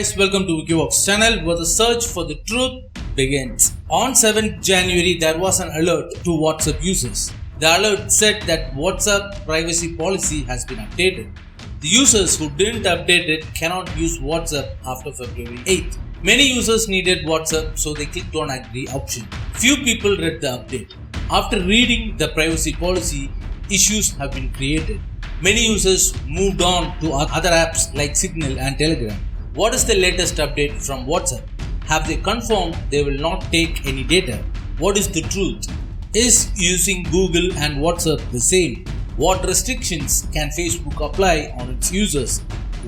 guys, welcome to Wikivox channel where the search for the truth begins. On 7th January, there was an alert to WhatsApp users. The alert said that WhatsApp privacy policy has been updated. The users who didn't update it cannot use WhatsApp after February 8th. Many users needed WhatsApp, so they clicked on agree option. Few people read the update. After reading the privacy policy, issues have been created. Many users moved on to other apps like Signal and Telegram. What is the latest update from WhatsApp? Have they confirmed they will not take any data? What is the truth? Is using Google and WhatsApp the same? What restrictions can Facebook apply on its users?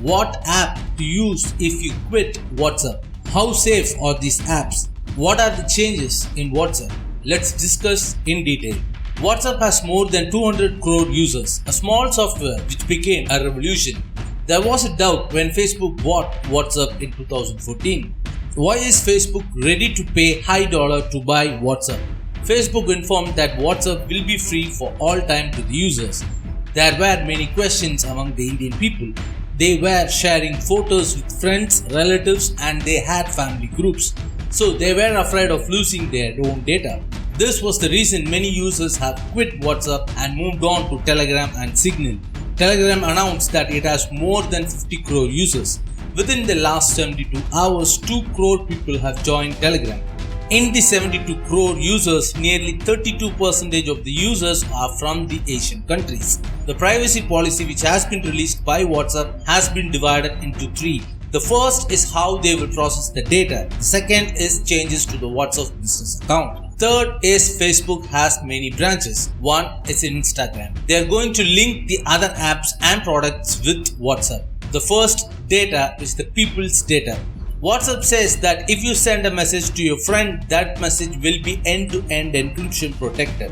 What app to use if you quit WhatsApp? How safe are these apps? What are the changes in WhatsApp? Let's discuss in detail. WhatsApp has more than 200 crore users, a small software which became a revolution. There was a doubt when Facebook bought WhatsApp in 2014. Why is Facebook ready to pay high dollar to buy WhatsApp? Facebook informed that WhatsApp will be free for all time to the users. There were many questions among the Indian people. They were sharing photos with friends, relatives, and they had family groups. So they were afraid of losing their own data. This was the reason many users have quit WhatsApp and moved on to Telegram and Signal. Telegram announced that it has more than 50 crore users. Within the last 72 hours, 2 crore people have joined Telegram. In the 72 crore users, nearly 32% of the users are from the Asian countries. The privacy policy which has been released by WhatsApp has been divided into three. The first is how they will process the data. The second is changes to the WhatsApp business account. Third is Facebook has many branches. One is Instagram. They are going to link the other apps and products with WhatsApp. The first data is the people's data. WhatsApp says that if you send a message to your friend, that message will be end-to-end encryption protected.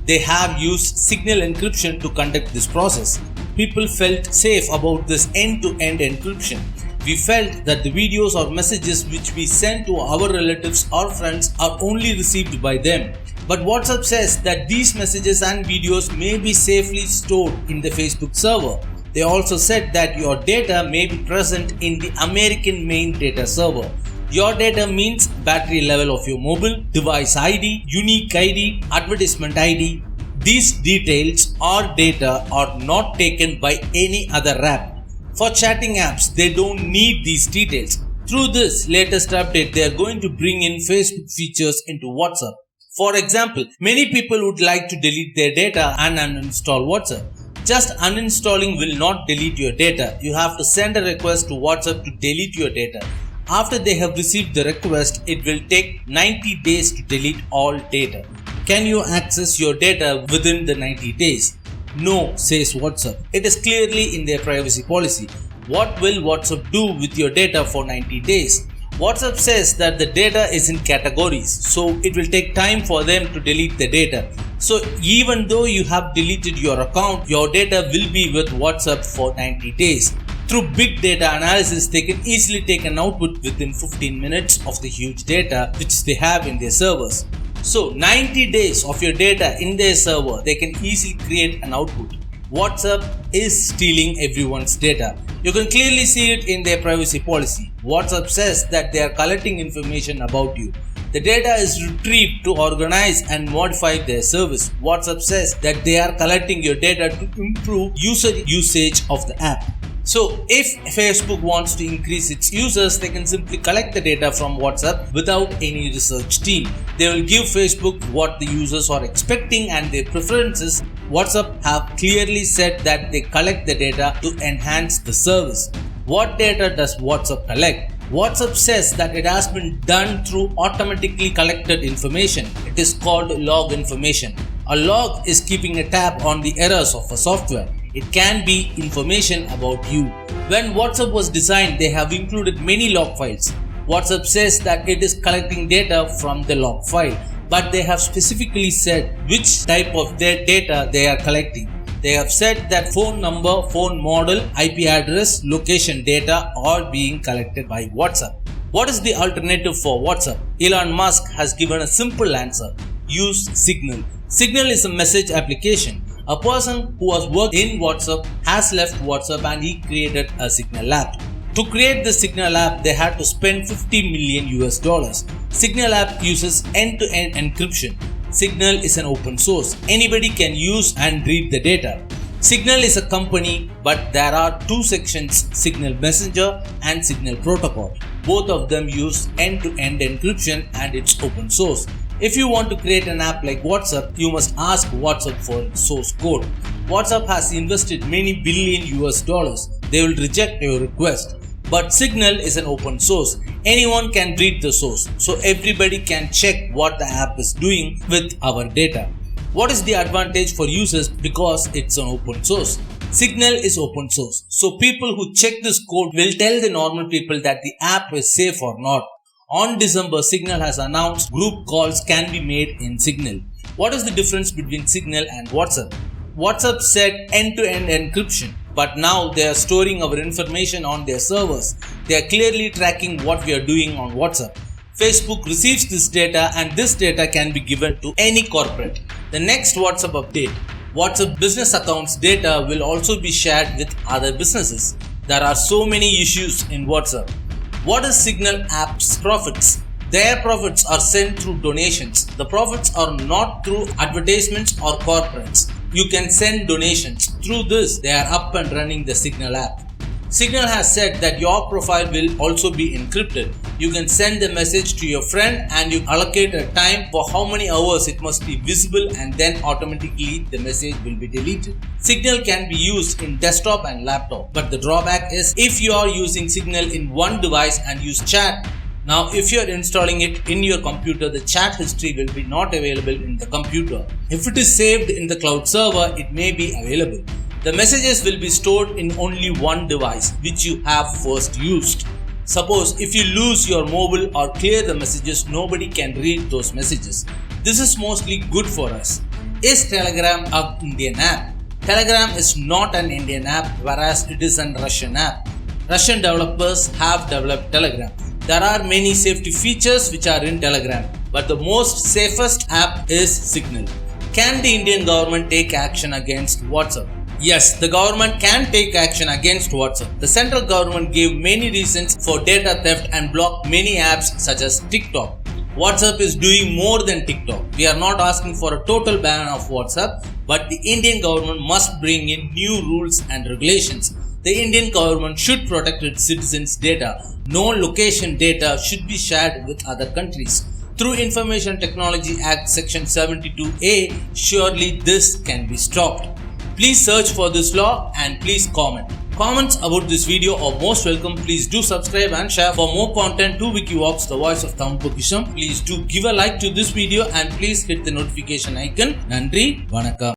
They have used Signal encryption to conduct this process. People felt safe about this end-to-end encryption. We felt that the videos or messages which we send to our relatives or friends are only received by them. But WhatsApp says that these messages and videos may be safely stored in the Facebook server. They also said that your data may be present in the American main data server. Your data means battery level of your mobile, device ID, unique ID, advertisement ID. These details or data are not taken by any other app. For chatting apps, they don't need these details. Through this latest update, they are going to bring in Facebook features into WhatsApp. For example, many people would like to delete their data and uninstall WhatsApp. Just uninstalling will not delete your data. You have to send a request to WhatsApp to delete your data. After they have received the request, it will take 90 days to delete all data. Can you access your data within the 90 days? No, says WhatsApp. It is clearly in their privacy policy. What will WhatsApp do with your data for 90 days? WhatsApp says that the data is in categories, so it will take time for them to delete the data. So even though you have deleted your account, your data will be with WhatsApp for 90 days. Through big data analysis, they can easily take an output within 15 minutes of the huge data which they have in their servers. So 90 days of your data in their server, they can easily create an output. WhatsApp is stealing everyone's data. You can clearly see it in their privacy policy. WhatsApp says that they are collecting information about you. The data is retrieved to organize and modify their service. WhatsApp says that they are collecting your data to improve user usage of the app. So if Facebook wants to increase its users, they can simply collect the data from WhatsApp without any research team. They will give Facebook what the users are expecting and their preferences. WhatsApp have clearly said that they collect the data to enhance the service. What data does WhatsApp collect? WhatsApp says that it has been done through automatically collected information. It is called log information. A log is keeping a tab on the errors of a software. It can be information about you. When WhatsApp was designed, they have included many log files. WhatsApp says that it is collecting data from the log file, but they have specifically said which type of their data they are collecting. They have said that phone number, phone model, IP address, location data are being collected by WhatsApp. What is the alternative for WhatsApp? Elon Musk has given a simple answer. Use Signal. Signal is a message application. A person who has worked in WhatsApp has left WhatsApp and he created a Signal app. To create the Signal app, they had to spend 50 million US dollars. Signal app uses end-to-end encryption. Signal is an open source. Anybody can use and read the data. Signal is a company, but there are two sections, Signal Messenger and Signal Protocol. Both of them use end-to-end encryption and it's open source. If you want to create an app like WhatsApp, you must ask WhatsApp for source code. WhatsApp has invested many billion US dollars. They will reject your request. But Signal is an open source. Anyone can read the source, so everybody can check what the app is doing with our data. What is the advantage for users because it's an open source? Signal is open source, so people who check this code will tell the normal people that the app is safe or not. On December, Signal has announced group calls can be made in Signal. What is the difference between Signal and WhatsApp? WhatsApp said end-to-end encryption, but now they are storing our information on their servers. They are clearly tracking what we are doing on WhatsApp. Facebook receives this data and this data can be given to any corporate. The next WhatsApp update, WhatsApp business accounts data will also be shared with other businesses. There are so many issues in WhatsApp. What is Signal app's profits? Their profits are sent through donations. The profits are not through advertisements or corporates. You can send donations. Through this, they are up and running the Signal app. Signal has said that your profile will also be encrypted. You can send the message to your friend and you allocate a time for how many hours it must be visible and then automatically the message will be deleted. Signal can be used in desktop and laptop, but the drawback is if you are using Signal in one device and use chat. Now if you are installing it in your computer, the chat history will be not available in the computer. If it is saved in the cloud server, it may be available. The messages will be stored in only one device which you have first used. Suppose if you lose your mobile or clear the messages, nobody can read those messages. This is mostly good for us. Is Telegram an Indian app? Telegram is not an Indian app, whereas it is an Russian app. Russian developers have developed Telegram. There are many safety features which are in Telegram, but the most safest app is Signal. Can the Indian government take action against WhatsApp? Yes, the government can take action against WhatsApp. The central government gave many reasons for data theft and blocked many apps such as TikTok. WhatsApp is doing more than TikTok. We are not asking for a total ban of WhatsApp, but the Indian government must bring in new rules and regulations. The Indian government should protect its citizens' data. No location data should be shared with other countries. Through Information Technology Act Section 72A, surely this can be stopped. Please search for this law and please comment. Comments about this video are most welcome. Please do subscribe and share. For more content to Wikivox, the voice of Tamil Pokisam, please do give a like to this video and please hit the notification icon. Nandri, Vanakkam.